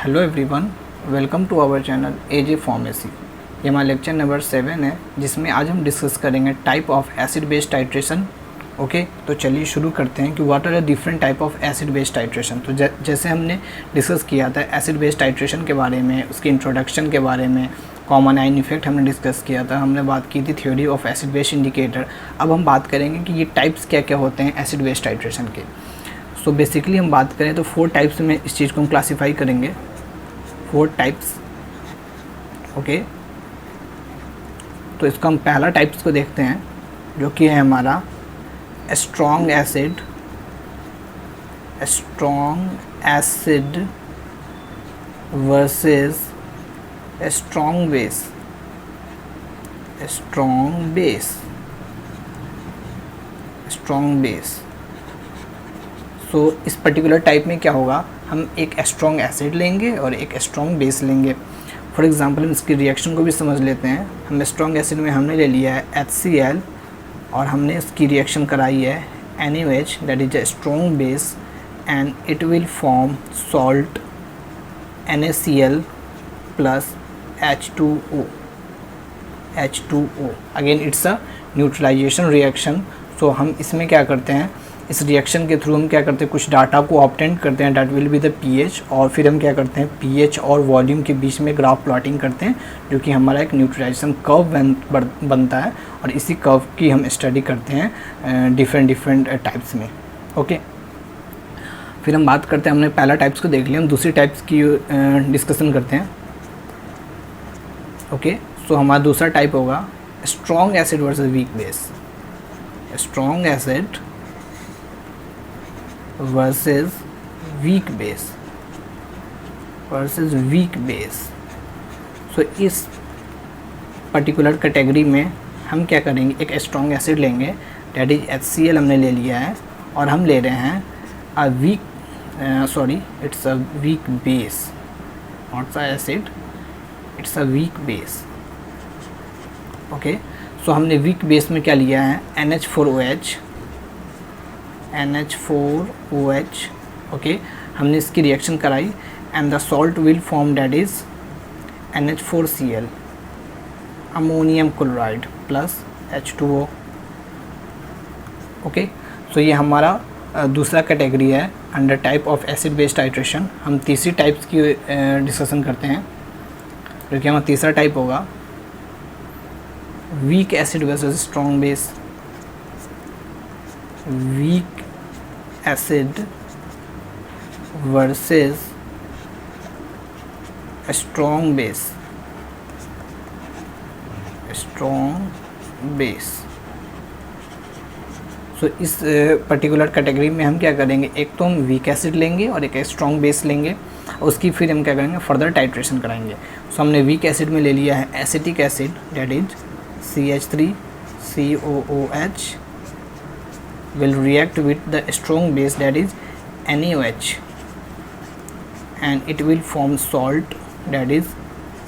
Hello everyone, welcome to our channel AJ pharmacy. ये हमारा lecture number 7 है, जिसमें आज हम डिस्कस करेंगे type of acid base titration. Okay, तो चलिए शुरू करते हैं कि what are the different type of acid base titration. तो जैसे हमने डिस्कस किया था एसिड बेस टाइट्रेशन के बारे में, उसके इंट्रोडक्शन के बारे में, कॉमन आयन इफेक्ट हमने डिस्कस किया था, हमने बात की थी theory of acid base indicator. अब हम बात करेंगे कि ये टाइप्स क्या क्या होते हैं एसिड बेस टाइट्रेशन के। सो बेसिकली हम बात करें तो 4 टाइप्स में इस चीज़ को हम क्लासीफाई करेंगे, 4 टाइप्स। ओके, तो इसको हम पहला टाइप्स को देखते हैं, जो कि है हमारा strong acid versus strong base. So इस पर्टिकुलर टाइप में क्या होगा, हम एक स्ट्रॉन्ग एसिड लेंगे और एक स्ट्रॉन्ग बेस लेंगे। फॉर एग्जांपल हम इसकी रिएक्शन को भी समझ लेते हैं। हम स्ट्रॉन्ग एसिड में हमने ले लिया है HCl और हमने इसकी रिएक्शन कराई है NaOH, that is a strong base, and it will form salt NaCl plus H2O। Again it's a neutralisation reaction. So हम इसमें क्या करते हैं, इस रिएक्शन के थ्रू हम क्या करते हैं, कुछ डाटा को ऑब्टेन करते हैं, that will be the pH, और फिर हम क्या करते हैं pH और वॉल्यूम के बीच में ग्राफ प्लॉटिंग करते हैं, जो कि हमारा एक न्यूट्रलाइजेशन कर्व बनता है, और इसी कर्व की हम स्टडी करते हैं डिफरेंट टाइप्स में। ओके, फिर हम बात करते हैं, हमने पहला टाइप्स को देख लिया, हम दूसरी टाइप्स की डिस्कशन करते हैं। ओके, सो हमारा दूसरा टाइप होगा strong acid versus weak base. Strong acid versus weak base. So इस पर्टिकुलर कैटेगरी में हम क्या करेंगे, एक स्ट्रॉन्ग एसिड लेंगे, दैट इज HCl हमने ले लिया है, और हम ले रहे हैं it's a weak base, not a acid, it's a weak base. Okay, so हमने वीक बेस में क्या लिया है, NH4OH। ओके, हमने इसकी रिएक्शन कराई, and the salt will form, that is NH4Cl, ammonium chloride plus H2O। Okay, so ये हमारा दूसरा कैटेगरी है under type of acid base titration. हम तीसरी टाइप्स की डिस्कशन करते हैं, जो कि हमारा तीसरा टाइप होगा weak acid versus strong base. Weak acid versus strong base. So इस पर्टिकुलर कैटेगरी में हम क्या करेंगे, एक तो हम वीक एसिड लेंगे और एक स्ट्रॉन्ग बेस लेंगे, और उसकी फिर हम क्या करेंगे, फर्दर टाइट्रेशन कराएंगे। सो हमने वीक एसिड में ले लिया है acetic acid, that is CH3COOH will react with the strong base, that is NaOH, and it will form salt, that is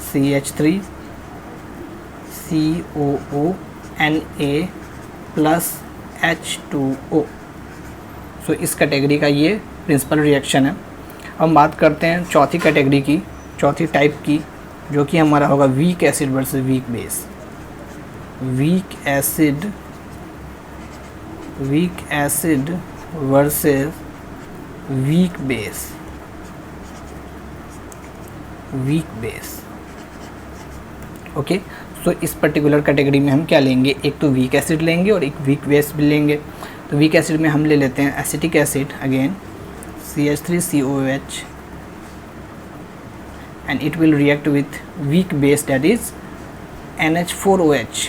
CH3COONa plus H2O। सो इस कैटेगरी का ये प्रिंसिपल रिएक्शन है। अब हम बात करते हैं चौथी कैटेगरी की, चौथी टाइप की, जो कि हमारा होगा weak acid versus weak base. Weak acid versus weak base. Okay, so इस पर्टिकुलर कैटेगरी में हम क्या लेंगे, एक तो वीक एसिड लेंगे और एक वीक बेस भी लेंगे। तो वीक एसिड में हम ले लेते हैं acetic acid, again CH3COOH, and it will react with weak base, that is NH4OH,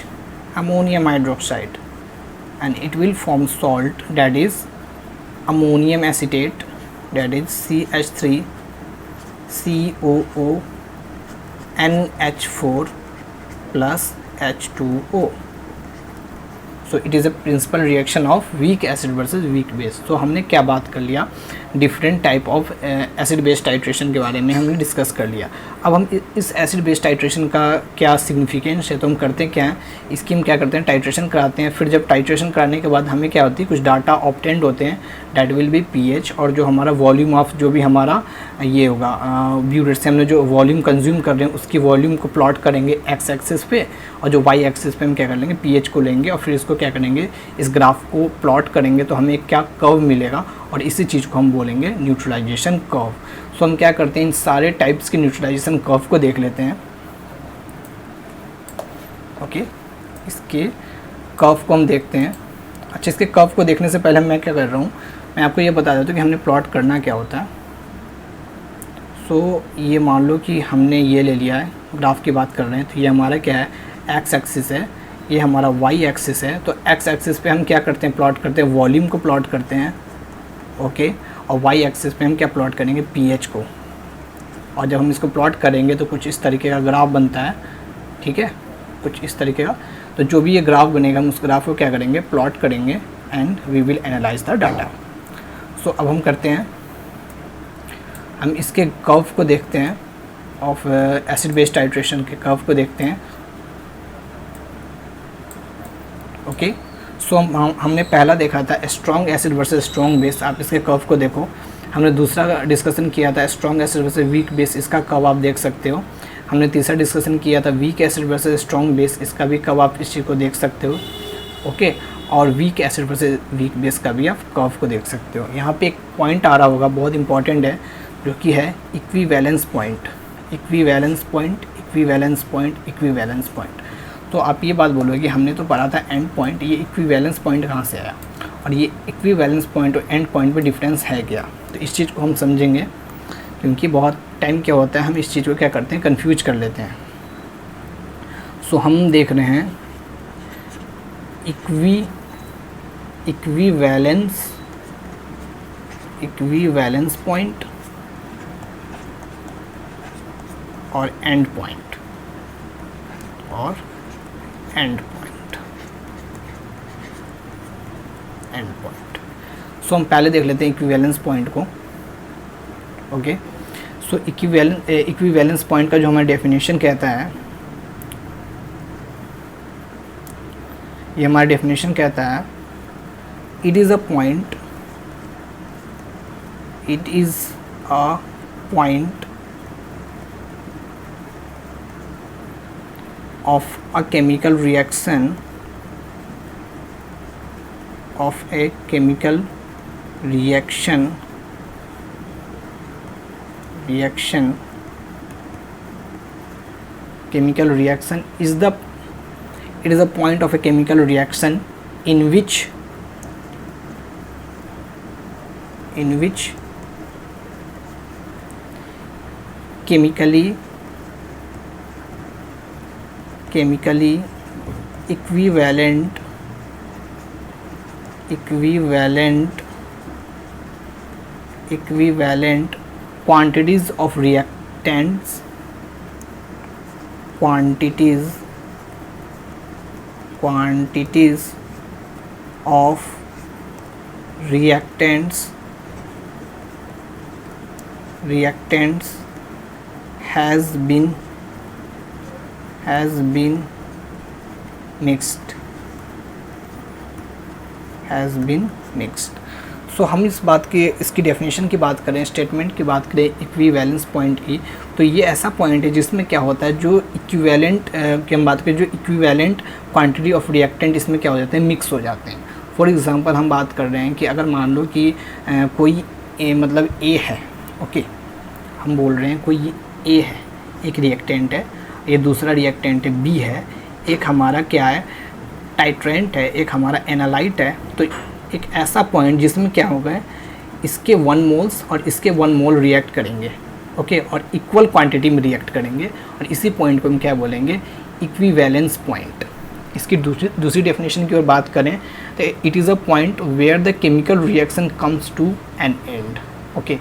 ammonium hydroxide, and it will form salt, that is ammonium acetate, that is CH3COONH4 plus H2O। So it is a principal reaction of weak acid versus weak base। तो हमने क्या बात कर लिया, different type of acid base titration के बारे में हमने डिस्कस कर लिया। अब हम इस एसिड बेस टाइट्रेशन का क्या सिग्निफिकेंस है, तो हम करते क्या हैं, इसकी हम क्या करते हैं, टाइट्रेशन कराते हैं। फिर जब टाइट्रेशन कराने के बाद हमें क्या होती है, कुछ डाटा ऑब्टेंड होते हैं, डैट विल बी पीएच, और जो हमारा वॉल्यूम ऑफ जो भी हमारा ये होगा ब्यूरेट से हमने जो वॉल्यूम कंज्यूम कर रहे हैं उसकी वॉल्यूम को प्लॉट करेंगे एक्स एक्सिस पे, और जो वाई एक्सिस पे हम क्या कर लेंगे, पीएच को लेंगे, और फिर इसको क्या करेंगे, इस ग्राफ को प्लॉट करेंगे तो हमें क्या कर्व मिलेगा, और इसी चीज़ को हम बोलेंगे न्यूट्रलाइजेशन कर्व। सो हम क्या करते हैं, इन सारे टाइप्स के न्यूट्रलाइजेशन कर्व को देख लेते हैं। ओके, इसके कर्व को हम देखते हैं। अच्छा, इसके कर्व को देखने से पहले मैं क्या कर रहा हूँ, मैं आपको ये बता देता हूँ कि हमने प्लॉट करना क्या होता है। सो ये मान लो कि हमने ये ले लिया है, ग्राफ की बात कर रहे हैं, तो ये हमारा क्या है, एक्स एक्सिस है, ये हमारा वाई एक्सिस है। तो एक्स एक्सिस पे हम क्या करते हैं, प्लॉट करते हैं वॉल्यूम को प्लॉट करते हैं, ओके, और वाई एक्सिस पे हम क्या प्लॉट करेंगे, पीएच को। और जब हम इसको प्लॉट करेंगे तो कुछ इस तरीके का ग्राफ बनता है, ठीक है, कुछ इस तरीके का। तो जो भी ये ग्राफ बनेगा हम उस ग्राफ को क्या करेंगे, प्लॉट करेंगे, and we will analyse the data. So अब हम करते हैं, हम इसके कर्व को देखते हैं, ऑफ एसिड बेस टाइट्रेशन के कर्व को देखते हैं। ओके, सो हमने पहला देखा था strong acid versus strong base, आप इसके कर्व को देखो। हमने दूसरा डिस्कशन किया था strong acid versus weak base, इसका कर्व आप देख सकते हो। हमने तीसरा डिस्कशन किया था week acid versus strong base, इसका भी कर्व आप इस चीज़ को देख सकते हो। ओके, और week acid versus weak base का भी आप कर्व को देख सकते हो। यहाँ पे एक पॉइंट आ रहा होगा, बहुत इंपॉर्टेंट है, जो कि है equivalence point, equivalence point, equivalence point, equivalence point. तो आप ये बात बोलोगे कि हमने तो पढ़ा था एंड पॉइंट, ये इक्विवेलेंस पॉइंट कहाँ से आया, और ये इक्विवेलेंस पॉइंट और एंड पॉइंट में डिफरेंस है क्या। तो इस चीज़ को हम समझेंगे, क्योंकि बहुत टाइम क्या होता है हम इस चीज़ को क्या करते हैं, कंफ्यूज कर लेते हैं। सो हम देख रहे हैं इक्विवेलेंस पॉइंट और एंड पॉइंट, और एंड पॉइंट, एंड पॉइंट। सो हम पहले देख लेते हैं इक्विवेलेंस पॉइंट को। ओके, सो इक्विवेलेंस पॉइंट का जो हमारा डेफिनेशन कहता है, ये हमारा डेफिनेशन कहता है, it is a point of a chemical reaction it is a point of a chemical reaction in which chemically equivalent quantities of reactants has been mixed। सो हम इस बात की, इसकी डेफिनेशन की बात करें, स्टेटमेंट की बात करें इक्विवेलेंस पॉइंट की, तो ये ऐसा पॉइंट है जिसमें क्या होता है, जो इक्विवेलेंट की हम बात करें, जो इक्विवेलेंट क्वांटिटी ऑफ रिएक्टेंट इसमें क्या हो जाते हैं, मिक्स हो जाते हैं। फॉर एग्जांपल हम बात कर रहे हैं कि अगर मान लो कि कोई मतलब ए है, ओके, हम बोल रहे हैं कोई ए है, एक रिएक्टेंट है, ये दूसरा रिएक्टेंट है बी है, एक हमारा क्या है, टाइट्रेंट है, एक हमारा एनालाइट है। तो एक ऐसा पॉइंट जिसमें क्या होगा, इसके 1 मोल्स और इसके 1 मोल रिएक्ट करेंगे, ओके, और इक्वल क्वांटिटी में रिएक्ट करेंगे, और इसी पॉइंट को हम क्या बोलेंगे, इक्विवेलेंस पॉइंट। इसकी दूसरी डेफिनेशन की ओर बात करें तो it is a point where the chemical reaction comes to an end. Okay,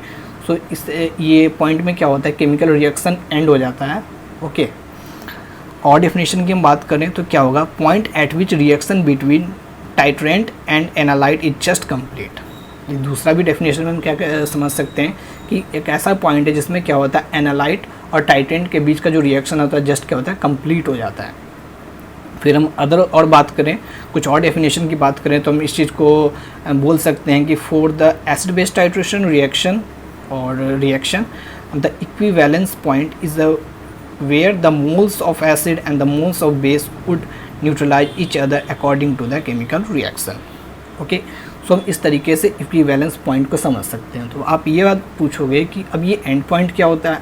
so इस ये पॉइंट में क्या होता है, केमिकल रिएक्शन एंड हो जाता है। ओके, और डेफिनेशन की हम बात करें तो क्या होगा, point eight which reaction between titrant and analyte is just complete. ये दूसरा भी डेफिनेशन में हम क्या समझ सकते हैं कि एक ऐसा पॉइंट है जिसमें क्या होता है, एनालाइट और टाइटेंट के बीच का जो रिएक्शन होता है जस्ट क्या होता है, कंप्लीट हो जाता है। फिर हम अदर और बात करें, कुछ और डेफिनेशन की बात करें तो हम इस चीज़ को बोल सकते हैं कि for the acid base titration reaction the equivalence point is the where the moles of acid and the moles of base would neutralise each other according to the chemical reaction. Okay, so हम इस तरीके से equivalence point को समझ सकते हैं। तो आप ये बात पूछोगे कि अब ये एंड पॉइंट क्या होता है,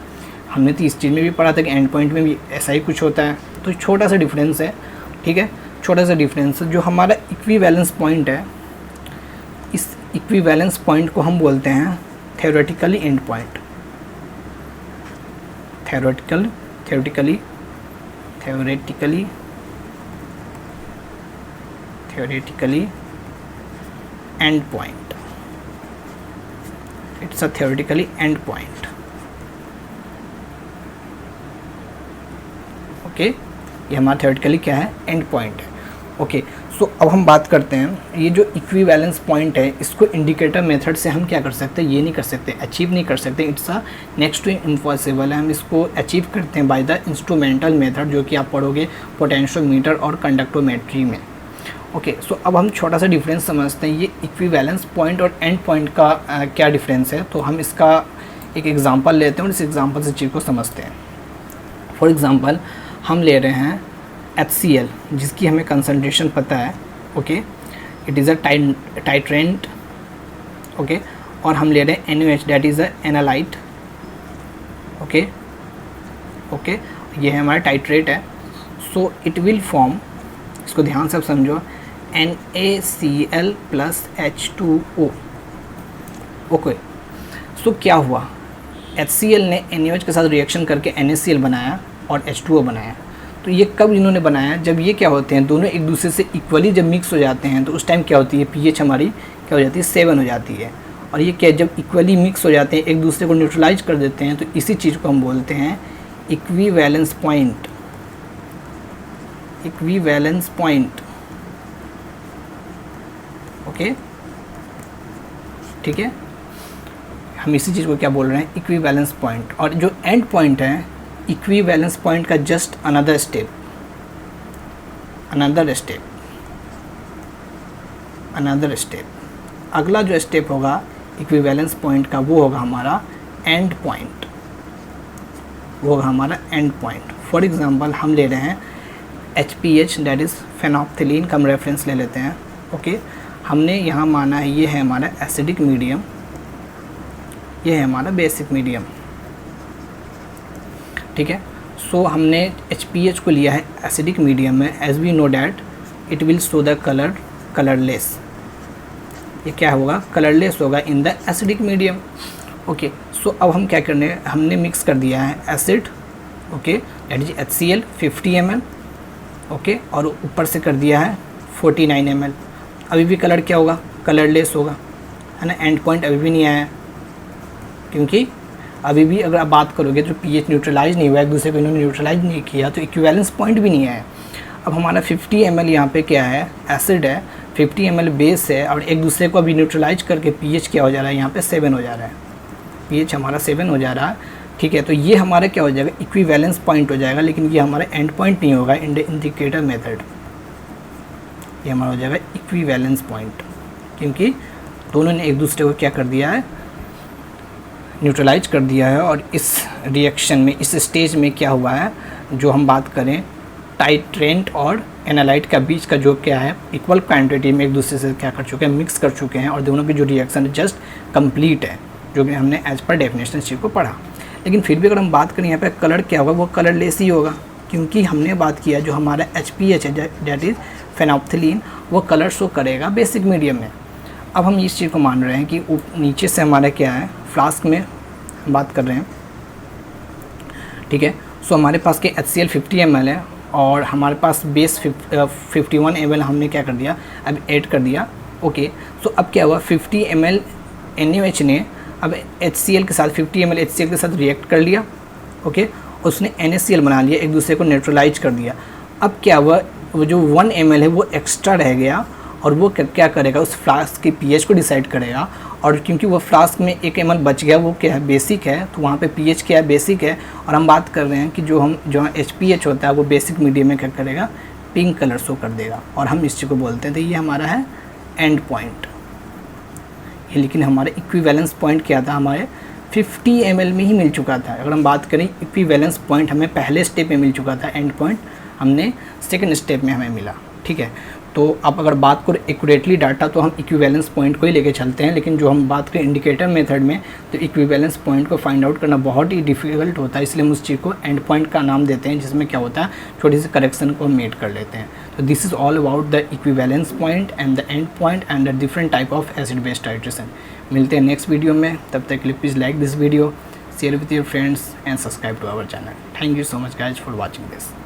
हमने तो इस चीज़ में भी पढ़ा था कि एंड पॉइंट में भी ऐसा ही कुछ होता है। तो छोटा सा डिफरेंस है, ठीक है, छोटा सा डिफरेंस। जो हमारा इक्विवेलेंस पॉइंट है, इस इक्विवेलेंस पॉइंट को हम बोलते हैं theoretically and point. Theoretically and point, it's a theoretically and point. Okay, ये हमारा थ्योरेटिकली क्या है, एंड पॉइंट है। ओके, सो अब हम बात करते हैं ये जो इक्विवेलेंस पॉइंट है इसको इंडिकेटर मेथड से हम क्या कर सकते हैं, ये नहीं कर सकते, अचीव नहीं कर सकते, it's a next to impossible है। हम इसको अचीव करते हैं बाय द इंस्ट्रूमेंटल मेथड, जो कि आप पढ़ोगे पोटेंशियोमीटर और कंडक्टोमेट्री में। ओके, सो अब हम छोटा सा डिफरेंस समझते हैं, ये इक्विवेलेंस पॉइंट और एंड पॉइंट का क्या डिफरेंस है। तो हम इसका एक एग्जांपल लेते हैं और इस एग्जांपल से चीज़ को समझते हैं। फॉर एग्जांपल हम ले रहे हैं HCl, जिसकी हमें कंसंट्रेशन पता है। Okay, it is a titrant. Okay, और हम ले रहे हैं NaOH, that is a analyte. Okay, ये है हमारा टाइट्रेट है। सो इट विल फॉर्म, इसको ध्यान से समझो, NaCl + H2O। ओके, सो क्या हुआ, HCl ने NaOH के साथ रिएक्शन करके NaCl बनाया और H2O बनाया। तो ये कब इन्होंने बनाया, जब ये क्या होते हैं, दोनों एक दूसरे से इक्वली जब मिक्स हो जाते हैं तो उस टाइम क्या होती है, pH हमारी क्या हो जाती है, 7 हो जाती है। और ये क्या, जब इक्वली मिक्स हो जाते हैं, एक दूसरे को न्यूट्रलाइज कर देते हैं, तो इसी चीज़ को हम बोलते हैं equivalence point. Equivalence point, okay, ठीक है, हम इसी चीज़ को क्या बोल रहे हैं, इक्विवेलेंस पॉइंट। और जो एंड पॉइंट है, इक्विवेलेंस पॉइंट का जस्ट अनदर स्टेप, अगला जो स्टेप होगा इक्विवेलेंस पॉइंट का, वो होगा हमारा एंड पॉइंट, फॉर एग्जांपल हम ले रहे हैं HPH, दैट इज़ फेनोप्थिलीन का हम रेफरेंस ले लेते हैं। ओके, हमने यहाँ माना है ये है हमारा एसिडिक मीडियम, ये है हमारा बेसिक मीडियम, ठीक है। सो हमने HPH को लिया है एसिडिक मीडियम में, as we know that it will show the colourless. ये क्या होगा, कलरलेस होगा in the acidic medium. Okay, so अब हम क्या करने, हमने मिक्स कर दिया है acid, okay, that is HCl 50 ml, okay, और ऊपर से कर दिया है 49 ml। अभी भी कलर क्या होगा, कलरलेस होगा, है ना। एंड पॉइंट अभी भी नहीं आया, क्योंकि अभी भी अगर आप बात करोगे तो pH न्यूट्रलाइज नहीं हुआ, एक दूसरे को इन्होंने न्यूट्रलाइज नहीं किया, तो इक्विवेलेंस पॉइंट भी नहीं आया। अब हमारा 50 ml यहाँ पे क्या है, एसिड है, 50 ml बेस है, और एक दूसरे को अभी न्यूट्रलाइज करके pH क्या हो जा रहा है, यहाँ पे 7 हो जा रहा है, pH हमारा 7 हो जा रहा है, ठीक है। तो ये हमारा क्या हो जाएगा, इक्विवेलेंस पॉइंट हो जाएगा, लेकिन ये हमारा एंड पॉइंट नहीं होगा इन द इंडिकेटर मेथड, ये हमारा हो जाएगा इक्विवेलेंस पॉइंट, क्योंकि दोनों ने एक दूसरे को क्या कर दिया है, न्यूट्रलाइज कर दिया है। और इस रिएक्शन में, इस स्टेज में क्या हुआ है, जो हम बात करें टाइट्रेंट और एनालाइट का बीच का जो क्या है, इक्वल क्वांटिटी में एक दूसरे से क्या कर चुके हैं, मिक्स कर चुके हैं, और दोनों की जो रिएक्शन जस्ट कंप्लीट है, जो कि हमने एज पर डेफिनेशन चीज़ को पढ़ा। लेकिन फिर भी अगर हम बात करें यहाँ पे कलर क्या होगा, वो कलरलेस ही होगा, क्योंकि हमने बात किया जो हमारा HPH है, दैट इज़ फेनोप्थिलीन, वो कलर शो करेगा बेसिक मीडियम में। अब हम इस चीज़ को मान रहे हैं कि नीचे से हमारा क्या है, फ्लास्क में बात कर रहे हैं, ठीक है। सो हमारे पास के HCl 50 ml है, और हमारे पास बेस 51 ml हमने क्या कर दिया, अब ऐड कर दिया। ओके, सो अब क्या हुआ, 50 ml NaOH ने अब HCl के साथ 50 ml HCl के साथ रिएक्ट कर लिया, ओके, उसने NaCl बना लिया, एक दूसरे को न्यूट्रलाइज कर दिया। अब क्या हुआ, वो जो 1 ml है वो एक्स्ट्रा रह गया, और वो क्या करेगा, उस फ्लास्क की pH को डिसाइड करेगा, और क्योंकि वो फ्लास्क में 1 ml बच गया, वो क्या है बेसिक है, तो वहाँ पे pH क्या है बेसिक है, और हम बात कर रहे हैं कि जो HPH होता है वो बेसिक मीडियम में क्या करेगा, पिंक कलर शो कर देगा, और हम इस चीज़ को बोलते हैं तो ये हमारा है एंड पॉइंट। लेकिन हमारे इक्विवेलेंस पॉइंट क्या था, हमारे 50 ml में ही मिल चुका था। अगर हम बात करें इक्विवेलेंस पॉइंट हमें पहले स्टेप में मिल चुका था, एंड पॉइंट हमने सेकंड स्टेप में हमें मिला, ठीक है। तो अब अगर बात करें एक्यूरेटली डाटा तो हम इक्विवेलेंस पॉइंट को ही लेके चलते हैं, लेकिन जो हम बात करें इंडिकेटर मेथड में तो इक्विवेलेंस पॉइंट को फाइंड आउट करना बहुत ही डिफिकल्ट होता है, इसलिए हम उस चीज़ को एंड पॉइंट का नाम देते हैं, जिसमें क्या होता है छोटी सी करेक्शन को मेड कर लेते हैं। तो this is all about the equivalence point and the end point and the different type of acid base titration. मिलते हैं नेक्स्ट वीडियो में, तब तक के लिए please like this video, share with your friends and subscribe to our channel. Thank you so much guys for watching this.